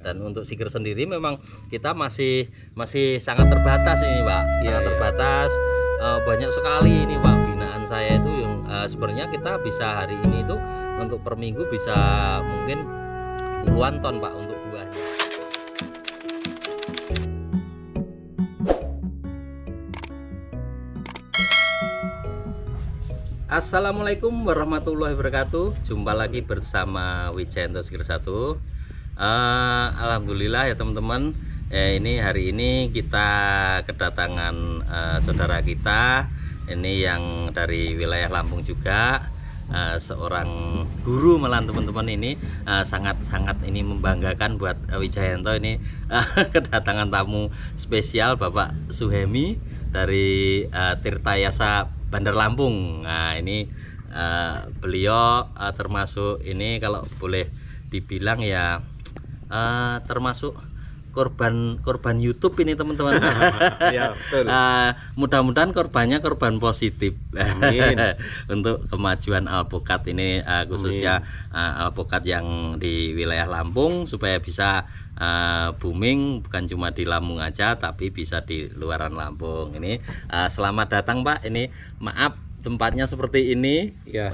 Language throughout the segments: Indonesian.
Dan untuk Siger sendiri memang kita masih sangat terbatas ini Pak, sangat terbatas. Banyak sekali ini Pak binaan saya itu yang sebenarnya kita bisa hari ini itu untuk per minggu bisa mungkin puluhan ton Pak untuk buahnya. Assalamualaikum warahmatullahi wabarakatuh. Jumpa lagi bersama Wijayanto Siger 1. Alhamdulillah ya teman-teman. Ini hari ini kita kedatangan saudara kita. Ini yang dari wilayah Lampung juga. Seorang guru malah teman-teman ini sangat ini membanggakan buat Wijayanto ini. Kedatangan tamu spesial Bapak Suhemi dari Tirtayasa Bandar Lampung. Nah ini beliau termasuk ini kalau boleh dibilang ya termasuk korban YouTube ini teman-teman. Ya, betul. Mudah-mudahan korbannya korban positif. Amin. Untuk kemajuan alpukat ini khususnya alpukat yang di wilayah Lampung supaya bisa booming bukan cuma di Lampung aja tapi bisa di luaran Lampung. Ini selamat datang Pak. Ini maaf tempatnya seperti ini ya.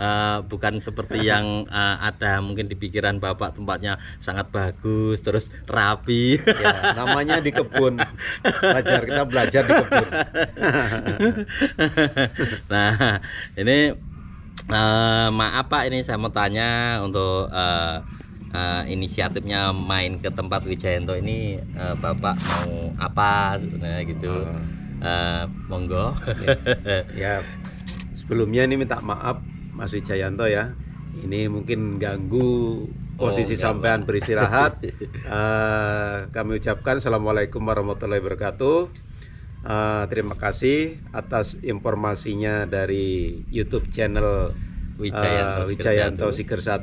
Bukan seperti yang ada mungkin di pikiran Bapak, tempatnya sangat bagus terus rapi ya, namanya di kebun. Kita belajar di kebun. Nah ini maaf Pak, ini saya mau tanya untuk inisiatifnya main ke tempat Wijayanto ini Bapak mau apa sebenarnya gitu. Monggo ya. Sebelumnya ini minta maaf Mas Wijayanto ya. Ini mungkin ganggu posisi sampean beristirahat. Kami ucapkan Assalamualaikum warahmatullahi wabarakatuh. Terima kasih atas informasinya dari YouTube channel Wijayanto Siger 1.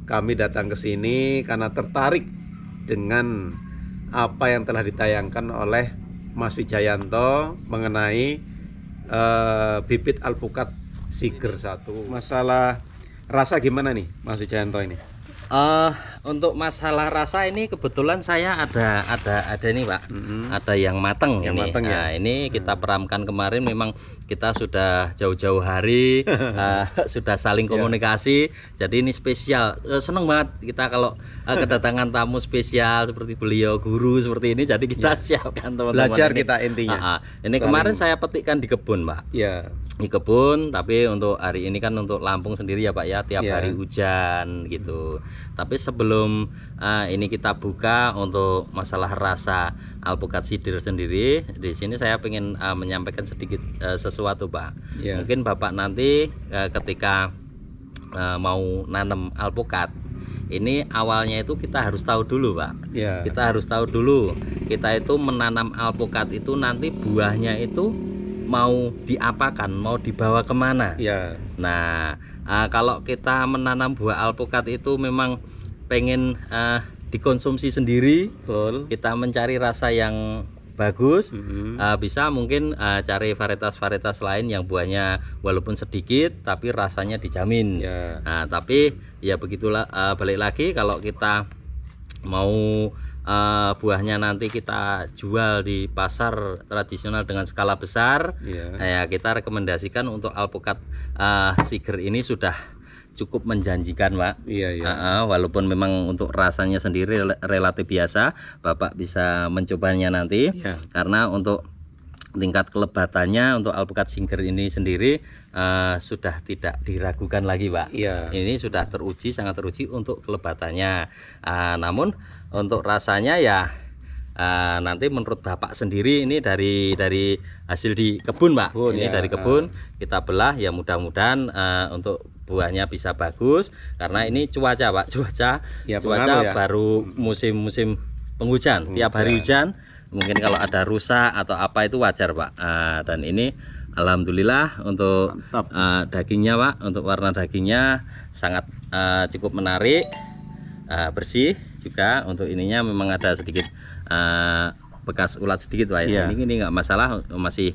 Kami datang ke sini karena tertarik dengan apa yang telah ditayangkan oleh Mas Wijayanto mengenai bibit alpukat Siger 1. Masalah rasa gimana nih Mas Wijayanto ini? Untuk masalah rasa ini kebetulan saya ada ini Pak, ada yang mateng ini. Mateng, ya? Nah, ini kita peramkan kemarin, memang kita sudah jauh-jauh hari sudah saling komunikasi. Jadi ini spesial, seneng banget kita kalau kedatangan tamu spesial seperti beliau, guru seperti ini. Jadi kita siapkan teman-teman. Belajar ini. kita intinya. Ini kemarin saya petikkan di kebun Pak. Ya. Di kebun, tapi untuk hari ini kan untuk Lampung sendiri ya Pak ya, tiap hari hujan gitu. Tapi sebelum ini kita buka untuk masalah rasa alpukat Siger sendiri, di sini saya ingin menyampaikan sedikit sesuatu Pak. Mungkin Bapak nanti ketika mau nanam alpukat, ini awalnya itu kita harus tahu dulu Pak. Kita harus tahu dulu, kita itu menanam alpukat itu nanti buahnya itu mau diapakan, mau dibawa kemana. Nah kalau kita menanam buah alpukat itu memang pengen dikonsumsi sendiri. Betul. Kita mencari rasa yang bagus, bisa mungkin cari varietas-varietas lain yang buahnya walaupun sedikit tapi rasanya dijamin. Nah, tapi ya begitulah, balik lagi kalau kita mau buahnya nanti kita jual di pasar tradisional dengan skala besar, ya kita rekomendasikan untuk alpukat Siger ini sudah cukup menjanjikan Pak. Walaupun memang untuk rasanya sendiri relatif biasa, Bapak bisa mencobanya nanti. Karena untuk tingkat kelebatannya untuk alpukat Siger ini sendiri sudah tidak diragukan lagi Pak. Ini sudah teruji, sangat teruji untuk kelebatannya. Namun untuk rasanya ya nanti menurut Bapak sendiri, ini dari hasil di kebun Pak. Ini dari kebun kita belah, ya mudah-mudahan untuk buahnya bisa bagus. Karena ini cuaca Pak, cuaca baru musim penghujan, tiap hari hujan. Mungkin kalau ada rusak atau apa itu wajar Pak. Dan ini alhamdulillah untuk dagingnya Pak, untuk warna dagingnya sangat cukup menarik, bersih juga. Untuk ininya memang ada sedikit bekas ulat sedikit Pak. Ini nggak masalah, masih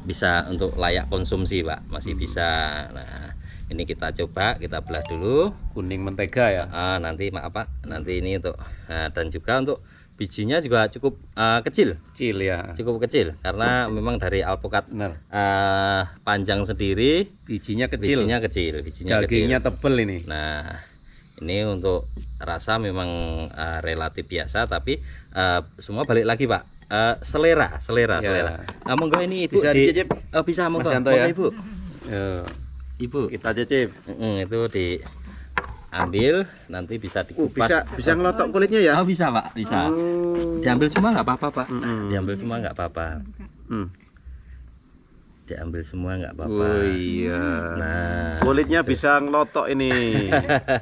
bisa untuk layak konsumsi Pak, masih bisa. Nah Ini kita coba, kita belah dulu. Kuning mentega ya. Nanti maaf Pak, nanti ini untuk dan juga untuk bijinya juga cukup kecil. Kecil ya. Cukup kecil karena memang dari alpukat Benar. panjang sendiri Bijinya kecil. bijinya Dagingnya kecil. tebel ini. Nah, ini untuk rasa memang relatif biasa, tapi semua balik lagi Pak, selera. Monggo ini Ibu Bisa dicicip? Bisa monggo, Mas Yanto monggo, ya? Ibu. Ibu, Kita cicip. itu diambil, nanti bisa dikupas. Bisa ngelotok kulitnya ya? Oh bisa Pak, bisa. Diambil semua nggak apa-apa Pak. Diambil semua nggak apa-apa. Diambil semua nggak apa-apa. Oh iya. Nah, Kulitnya bisa ngelotok ini.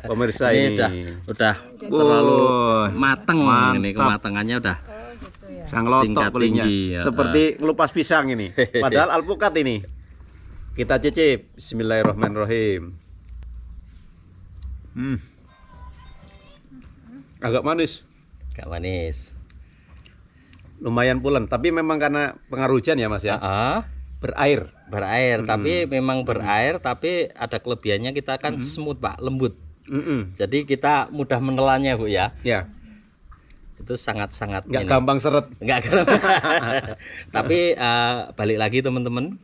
Pemirsa ini. udah terlalu mateng ini, kematangannya udah Bisa ngelotok tingkat kulitnya. tinggi, ya. Seperti ngelupas pisang ini. Padahal alpukat ini. Kita cicip. Bismillahirrahmanirrahim. Agak manis. agak manis. Lumayan pulen. Tapi memang karena pengaruh hujan ya Mas ya. Berair. Berair, tapi memang berair, tapi ada kelebihannya kita kan smooth Pak, lembut. Jadi kita mudah menelannya Bu ya. Ya. Itu sangat-sangat Nggak ini. gampang seret. Nggak gampang. Tapi balik lagi teman-teman,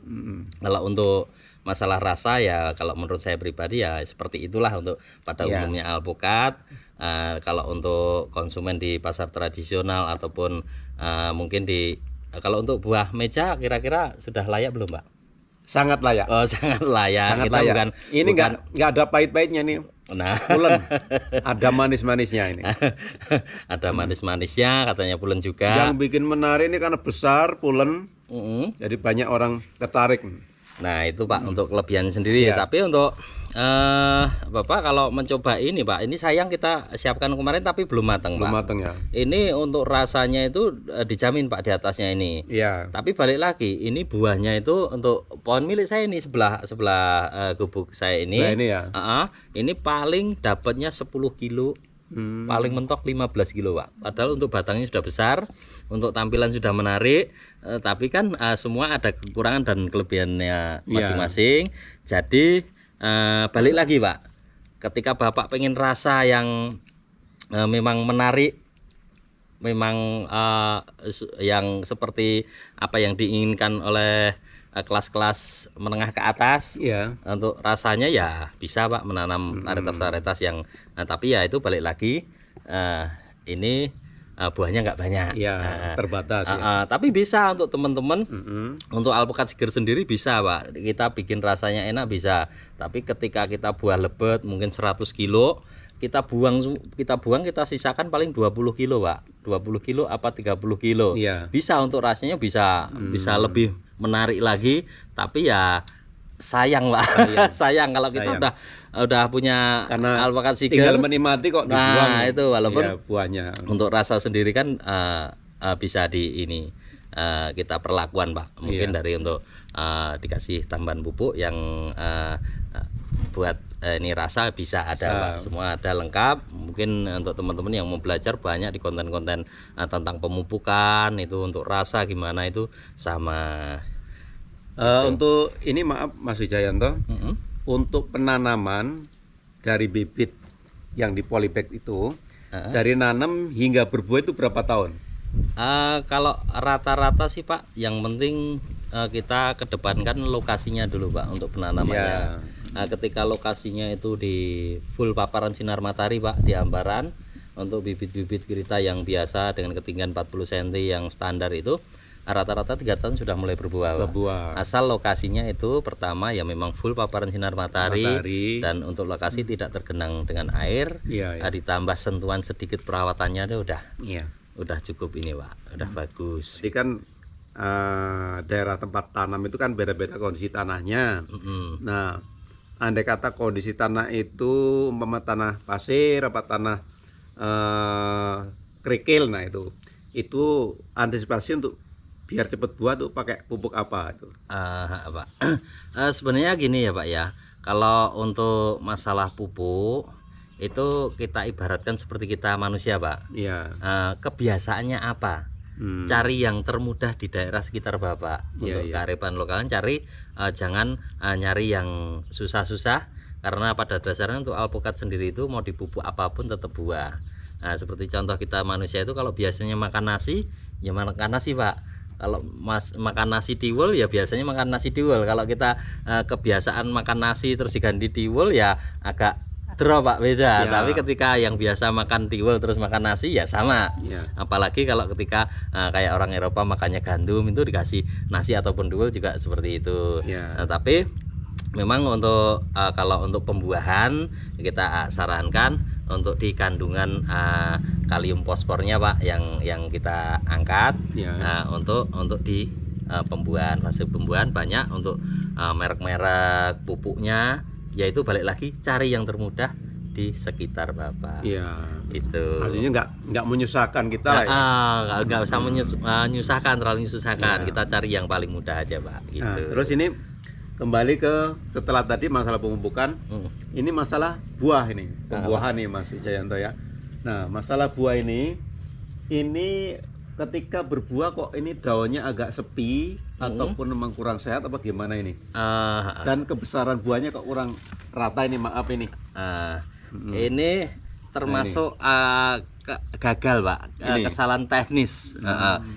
kalau untuk masalah rasa ya, kalau menurut saya pribadi ya seperti itulah untuk pada umumnya alpukat. Kalau untuk konsumen di pasar tradisional ataupun mungkin kalau untuk buah meja kira-kira sudah layak belum Pak? Sangat layak. Oh sangat layak. Sangat Kita layak. Ini nggak ada pahit-pahitnya nih. Nah, Pulen. Ada manis-manisnya ini. ada manis-manisnya, katanya pulen juga. Yang bikin menarik ini karena besar, pulen. Jadi banyak orang tertarik. Nah itu Pak untuk kelebihan sendiri. Tapi untuk Bapak kalau mencoba ini Pak, ini sayang kita siapkan kemarin tapi belum matang Belum Pak. matang ya. Ini untuk rasanya itu dijamin Pak di atasnya ini. Iya. Tapi balik lagi, ini buahnya itu untuk pohon milik saya ini sebelah gubuk saya ini. Nah ini ya. Ini paling dapatnya 10 kilo. Paling mentok 15 kilo Pak. Padahal untuk batangnya sudah besar, untuk tampilan sudah menarik, tapi kan semua ada kekurangan dan kelebihannya masing-masing. Jadi balik lagi Pak, ketika Bapak pengen rasa yang memang menarik, memang yang seperti apa yang diinginkan oleh kelas-kelas menengah ke atas, untuk rasanya ya bisa Pak menanam varietas-varietas yang tapi ya itu balik lagi ini buahnya nggak banyak, terbatas tapi bisa untuk teman-teman, untuk alpukat seger sendiri bisa Pak, kita bikin rasanya enak bisa. Tapi ketika kita buah lebet mungkin 100 kilo kita buang, kita sisakan paling 20 kilo Pak, 20 kilo apa 30 kilo bisa untuk rasanya bisa lebih menarik lagi. Tapi ya sayang Pak, sayang kalau kita udah punya alpukat seger tinggal menikmati kok dibuang. Nah itu walaupun buahnya untuk rasa sendiri kan bisa kita perlakuan Pak, mungkin dari untuk dikasih tambahan pupuk yang buat ini rasa bisa ada Pak, semua ada lengkap. Mungkin untuk teman-teman yang mau belajar banyak di konten-konten tentang pemupukan itu untuk rasa gimana itu sama. Untuk ini maaf Mas Wijayanto, untuk penanaman dari bibit yang di polybag itu, dari nanam hingga berbuah itu berapa tahun? Kalau rata-rata sih Pak, yang penting kita kedepankan lokasinya dulu Pak untuk penanamannya. Ketika lokasinya itu di full paparan sinar matahari Pak, di hamparan, untuk bibit-bibit gurita yang biasa dengan ketinggian 40 cm yang standar itu rata-rata 3 tahun sudah mulai berbuah. Asal lokasinya itu pertama ya memang full paparan sinar matahari. Dan untuk lokasi tidak tergenang dengan air, ditambah sentuhan sedikit perawatannya udah cukup ini Pak, udah bagus. Jadi kan daerah tempat tanam itu kan beda-beda kondisi tanahnya. Nah, andai kata kondisi tanah itu umpama tanah pasir apa tanah kerikil, nah itu antisipasi untuk biar cepet buah tuh pakai pupuk apa itu? Pak. Sebenarnya gini ya Pak ya, kalau untuk masalah pupuk itu kita ibaratkan seperti kita manusia Pak. Kebiasaannya apa? Cari yang termudah di daerah sekitar Bapak. Untuk kearifan lokal cari, jangan nyari yang susah-susah, karena pada dasarnya untuk alpukat sendiri itu mau dipupuk apapun tetap buah. Nah, seperti contoh kita manusia itu kalau biasanya makan nasi, ya makan nasi Pak. Kalau makan nasi tiwul ya biasanya makan nasi tiwul. Kalau kita kebiasaan makan nasi terus diganti tiwul ya agak drop Pak, beda. Ya. Tapi ketika yang biasa makan tiwul terus makan nasi ya sama. Ya. Apalagi kalau ketika kayak orang Eropa makannya gandum itu dikasih nasi ataupun tiwul juga seperti itu. Ya. Nah, tapi memang untuk kalau untuk pembuahan kita sarankan untuk di kandungan kalium fosfornya Pak yang kita angkat. Ya. Untuk di pembuahan, fase pembuahan banyak untuk merek-merek pupuknya. Yaitu balik lagi cari yang termudah di sekitar Bapak. Iya. Itu. Artinya nggak menyusahkan kita ya. Nggak usah menyusahkan, terlalu menyusahkan. Ya. Kita cari yang paling mudah aja Pak. Gitu. Nah, terus ini kembali ke setelah tadi masalah pemupukan, ini masalah buah ini, pembuahan nih Mas Wijayanto ya. Nah, masalah buah ini ketika berbuah kok ini daunnya agak sepi ataupun memang kurang sehat apa gimana ini? Dan kebesaran buahnya kok kurang rata ini, maaf ini. Ini termasuk gagal Pak, kesalahan teknis.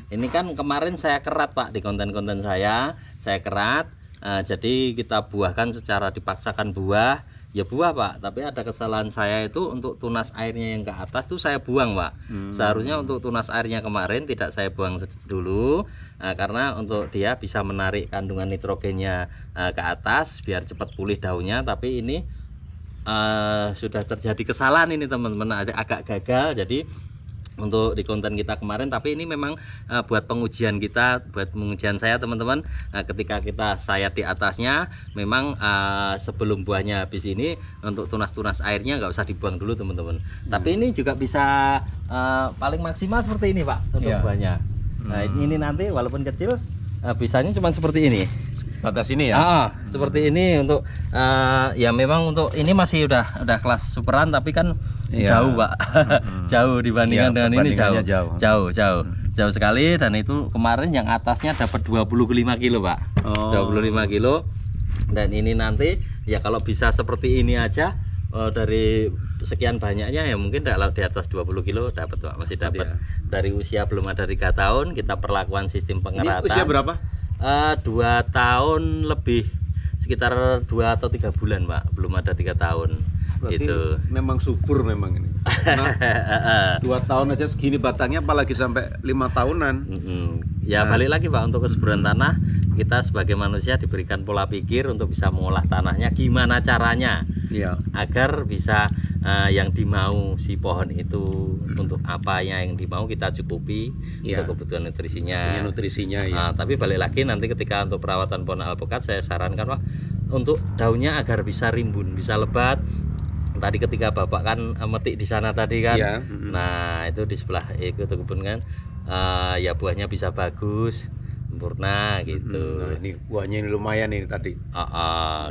Ini kan kemarin saya kerat Pak di konten-konten saya kerat. Jadi kita buahkan secara dipaksakan buah. Ya buah Pak, tapi ada kesalahan saya itu untuk tunas airnya yang ke atas tuh saya buang Pak. Seharusnya untuk tunas airnya kemarin tidak saya buang dulu, karena untuk dia bisa menarik kandungan nitrogennya ke atas biar cepat pulih daunnya. Tapi ini sudah terjadi kesalahan ini teman-teman, agak gagal. Jadi untuk di konten kita kemarin, tapi ini memang buat pengujian kita, buat pengujian saya teman-teman. Ketika saya di atasnya, memang sebelum buahnya habis ini untuk tunas-tunas airnya nggak usah dibuang dulu teman-teman. Tapi ini juga bisa paling maksimal seperti ini Pak untuk buahnya. Nah ini nanti walaupun kecil bisanya cuma seperti ini. Batas ini ya? Seperti ini untuk ya memang untuk ini masih udah kelas superan, tapi kan jauh Pak. Jauh dibandingkan dengan ini jauh sekali. Dan itu kemarin yang atasnya dapat 25 kilo Pak. 25 kilo. Dan ini nanti ya kalau bisa seperti ini aja dari sekian banyaknya ya mungkin di atas 20 kilo dapat Pak, masih dapat. Dari usia belum ada 3 tahun kita perlakuan sistem pengeratan. Ini usia berapa? 2 tahun lebih, sekitar 2 atau 3 bulan Pak, belum ada 3 tahun. Berarti itu memang subur memang ini. Nah, 2 tahun aja segini batangnya, apalagi sampai 5 tahunan. Ya balik lagi Pak, untuk kesuburan tanah kita sebagai manusia diberikan pola pikir untuk bisa mengolah tanahnya gimana caranya agar bisa yang dimau si pohon itu untuk apa yang dimau kita cukupi untuk kebutuhan nutrisinya. Tapi balik lagi nanti ketika untuk perawatan pohon alpukat saya sarankan Pak untuk daunnya agar bisa rimbun, bisa lebat. Tadi ketika Bapak kan metik di sana tadi kan, nah itu di sebelah itu kebun kan, ya buahnya bisa bagus, sempurna gitu. Nah, ini buahnya ini lumayan ini tadi.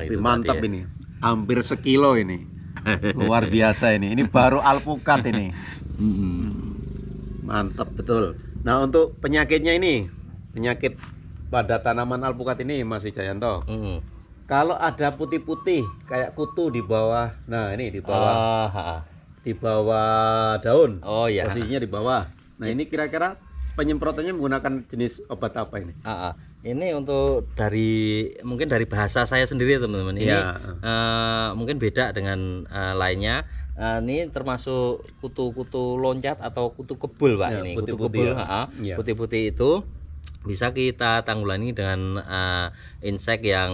Itu mantap tadi, ini, hampir sekilo ini, luar biasa ini. Ini baru alpukat ini. Mantap betul. Nah untuk penyakitnya ini, penyakit pada tanaman alpukat ini Mas Wijayanto. Kalau ada putih-putih kayak kutu di bawah, nah ini di bawah, di bawah daun, posisinya di bawah. Nah ini kira-kira penyemprotannya menggunakan jenis obat apa ini? Ini untuk mungkin dari bahasa saya sendiri teman-teman. Ini mungkin beda dengan lainnya. Ini termasuk kutu-kutu loncat atau kutu kebul Pak. Ini kutu kebul, putih-putih itu bisa kita tanggulangi dengan insek yang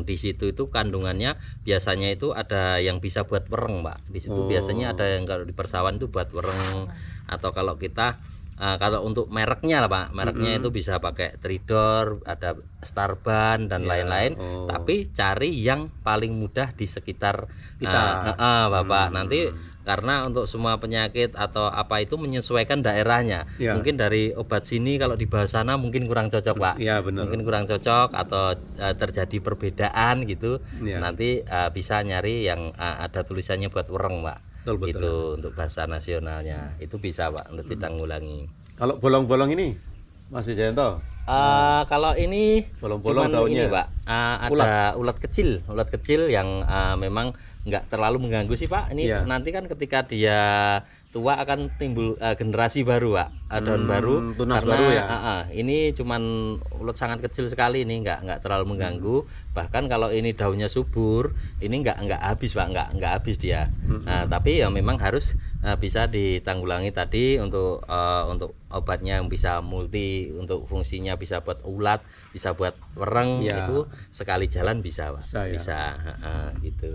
di situ itu kandungannya biasanya itu ada yang bisa buat wereng Pak. Di situ biasanya ada yang kalau di persawahan itu buat wereng, atau kalau kita kalau untuk mereknya lah Pak, mereknya itu bisa pakai Tridor, ada Starban dan lain-lain. Tapi cari yang paling mudah di sekitar kita, Bapak. Nanti karena untuk semua penyakit atau apa itu menyesuaikan daerahnya. Mungkin dari obat sini kalau di bawah sana mungkin kurang cocok Pak. Mungkin kurang cocok atau terjadi perbedaan gitu. Nanti bisa nyari yang ada tulisannya buat wereng Pak. Betul. Itu untuk bahasa nasionalnya itu bisa Pak untuk ditanggulangi. Kalau bolong-bolong ini Mas Wijayanto? Kalau ini bolong-bolong daunnya ini Pak, ada ulat kecil yang memang nggak terlalu mengganggu sih Pak. Ini Iya. nanti kan ketika dia tua akan timbul generasi baru Pak, daun baru. tunas Karena baru ya. ini cuman ulut sangat kecil sekali, ini nggak terlalu mengganggu. Bahkan kalau ini daunnya subur, ini nggak habis Pak, nggak habis dia. Nah, tapi ya memang harus bisa ditanggulangi tadi untuk obatnya yang bisa multi, untuk fungsinya bisa buat ulat, bisa buat wereng, Ya. itu sekali jalan bisa Pak. Bisa, ya. Bisa, gitu.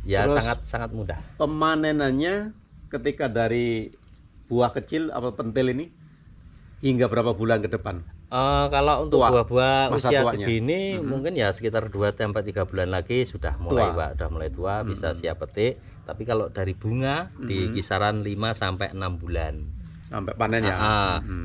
Ya Terus, sangat mudah. Pemanenannya ketika dari buah kecil apa pentil ini hingga berapa bulan ke depan? Kalau untuk Tua, buah-buah masa usia tuanya. segini mungkin ya sekitar 2-3 bulan lagi sudah mulai Tua. Pak, udah mulai tua, bisa siap petik. Tapi kalau dari bunga di kisaran 5-6 bulan. Sampai panen ya.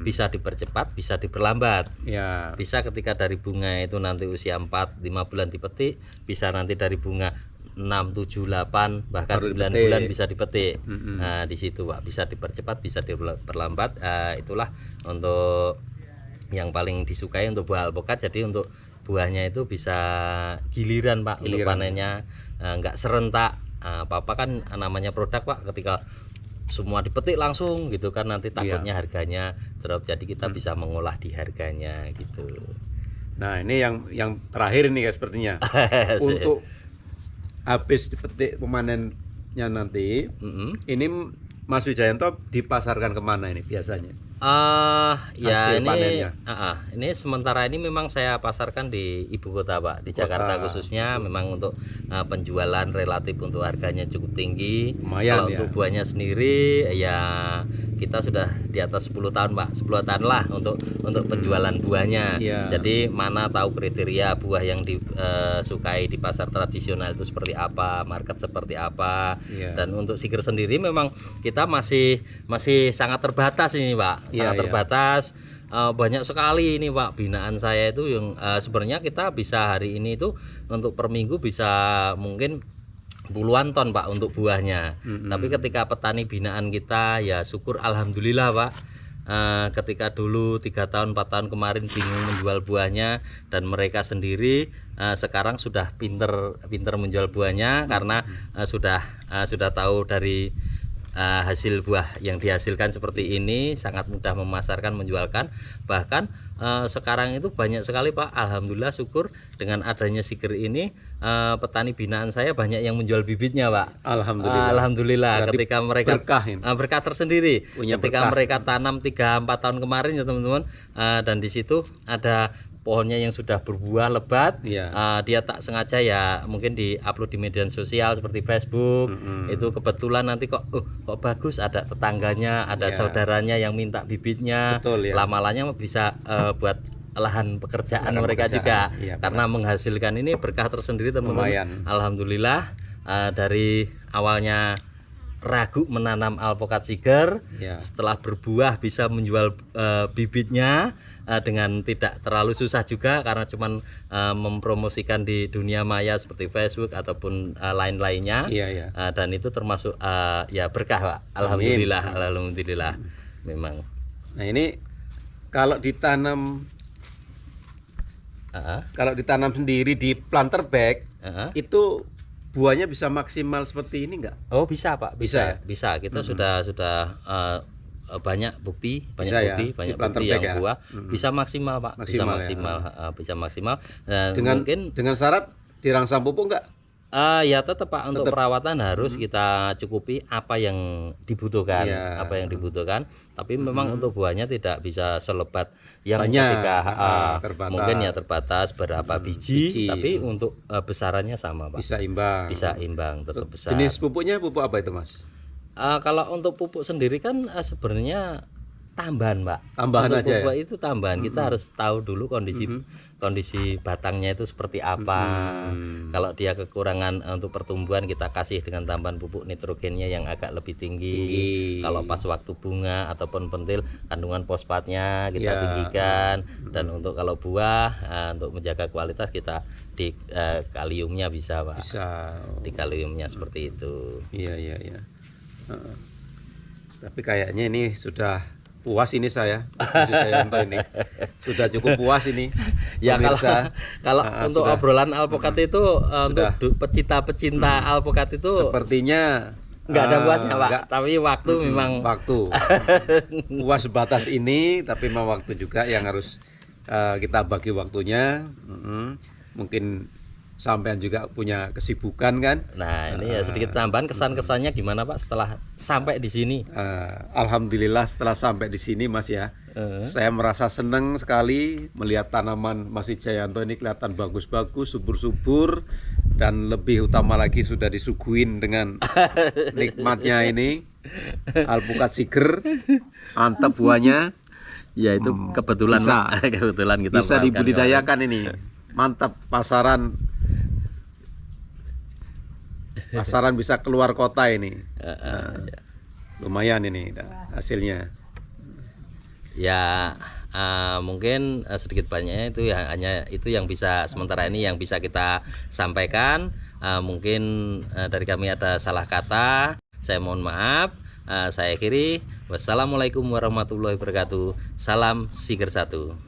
Bisa dipercepat, bisa diperlambat. Ya. Bisa ketika dari bunga itu nanti usia 4-5 bulan dipetik, bisa nanti dari bunga 6-7-8 bahkan Baru 9 dipetik. bulan bisa dipetik. Nah, di situ Pak, bisa dipercepat, bisa diperlambat. Itulah untuk yang paling disukai untuk buah alpukat. Jadi untuk buahnya itu bisa giliran Pak, untuk panennya nggak serentak. Apa-apa kan namanya produk Pak, ketika semua dipetik langsung gitu kan nanti takutnya harganya drop. Jadi kita bisa mengolah di harganya gitu. Nah, ini yang terakhir ini guys sepertinya. Untuk habis dipetik pemanennya nanti, ini Mas Wijayanto dipasarkan kemana ini biasanya? Ya Hasil ini panennya. ini sementara ini memang saya pasarkan di ibu kota Pak, di Jakarta khususnya. Memang untuk penjualan relatif untuk harganya cukup tinggi. Lumayan Kalau ya. untuk buahnya sendiri ya kita sudah di atas 10 tahun Pak, 10 tahun lah untuk penjualan buahnya. Iya. Jadi mana tahu kriteria buah yang disukai di pasar tradisional itu seperti apa, market seperti apa. Iya. Dan untuk Siger sendiri memang kita masih sangat terbatas ini Pak, sangat Iya. terbatas. Banyak sekali ini Pak binaan saya itu yang sebenarnya kita bisa hari ini itu untuk per minggu bisa mungkin puluhan ton Pak untuk buahnya. Tapi ketika petani binaan kita ya syukur alhamdulillah Pak. Ketika dulu 3 tahun 4 tahun kemarin bingung menjual buahnya dan mereka sendiri sekarang sudah pinter menjual buahnya karena sudah tahu dari hasil buah yang dihasilkan seperti ini, sangat mudah memasarkan, menjualkan. Bahkan sekarang itu banyak sekali Pak, alhamdulillah syukur dengan adanya Siger ini petani binaan saya banyak yang menjual bibitnya Pak. Alhamdulillah. Berarti Ketika mereka berkah tersendiri Punya ketika berkah. mereka tanam 3-4 tahun kemarin ya teman-teman, dan di situ ada pohonnya yang sudah berbuah lebat. Iya. Dia tak sengaja ya mungkin di-upload di media sosial seperti Facebook. Itu kebetulan nanti kok bagus, ada tetangganya, ada saudaranya yang minta bibitnya. Betul, ya. Lama-lamanya bisa buat lahan pekerjaan mereka juga. Iya, karena menghasilkan ini berkah tersendiri teman-teman. Lumayan. Alhamdulillah, dari awalnya ragu menanam alpukat Siger, Ya. setelah berbuah bisa menjual bibitnya dengan tidak terlalu susah juga karena cuman mempromosikan di dunia maya seperti Facebook ataupun lain-lainnya. Iya. Dan itu termasuk ya berkah Pak. Alhamdulillah memang. Nah, ini kalau ditanam sendiri di planter bag itu buahnya bisa maksimal seperti ini enggak? Oh bisa Pak, Bisa. bisa. Kita sudah banyak bukti Bisa ya, di banyak planter bukti bag yang ya? buah bisa maksimal Pak, Maksimal ya. bisa maksimal. Dan mungkin Dengan syarat dirangsang pupuk enggak? ya tetap Pak, untuk perawatan harus kita cukupi apa yang dibutuhkan, Iya. Tapi memang untuk buahnya tidak bisa selebat yang Banyak. ketika Terbatas. mungkin ya terbatas berapa biji, Biji. tapi untuk besarannya sama Pak. Bisa imbang. Bisa imbang, tetap besar. Jenis pupuknya pupuk apa itu, Mas? Kalau untuk pupuk sendiri kan sebenarnya tambahan Pak. Tambahan untuk aja pupuk ya? itu tambahan. Kita harus tahu dulu kondisi batangnya itu seperti apa. Kalau dia kekurangan untuk pertumbuhan, kita kasih dengan tambahan pupuk nitrogennya yang agak lebih tinggi. Kalau pas waktu bunga ataupun pentil, kandungan fosfatnya kita Ya. tinggikan. Dan untuk kalau buah, untuk menjaga kualitas kita di kaliumnya bisa Pak. Bisa. Di kaliumnya seperti itu. Iya. Tapi kayaknya ini sudah puas ini saya, Mas Wijayanto ini. Sudah cukup puas ini. Ya pemirsa. kalau untuk sudah. obrolan alpukat itu untuk pecinta-pecinta alpukat itu Sepertinya nggak ada puasnya Pak, nggak. tapi waktu memang Waktu puas sebatas ini, tapi memang waktu juga yang harus kita bagi waktunya. Mungkin sampean juga punya kesibukan kan. Nah ini ya sedikit tambahan kesan-kesannya gimana Pak setelah sampai di sini. Alhamdulillah setelah sampai di sini Mas ya, saya merasa senang sekali melihat tanaman Mas Wijayanto ini kelihatan bagus-bagus, subur-subur, dan lebih utama lagi sudah disuguhin dengan nikmatnya ini alpukat siger, mantap buahnya. Ya itu kebetulan bisa. Pak. Kebetulan kita Bisa makan dibudidayakan ini, mantap. Pasaran bisa keluar kota ini. Lumayan ini hasilnya. Ya mungkin sedikit banyaknya itu ya hanya itu yang bisa sementara ini yang bisa kita sampaikan. Mungkin dari kami ada salah kata, saya mohon maaf. Saya akhiri. Wassalamualaikum warahmatullahi wabarakatuh. Salam Siger 1.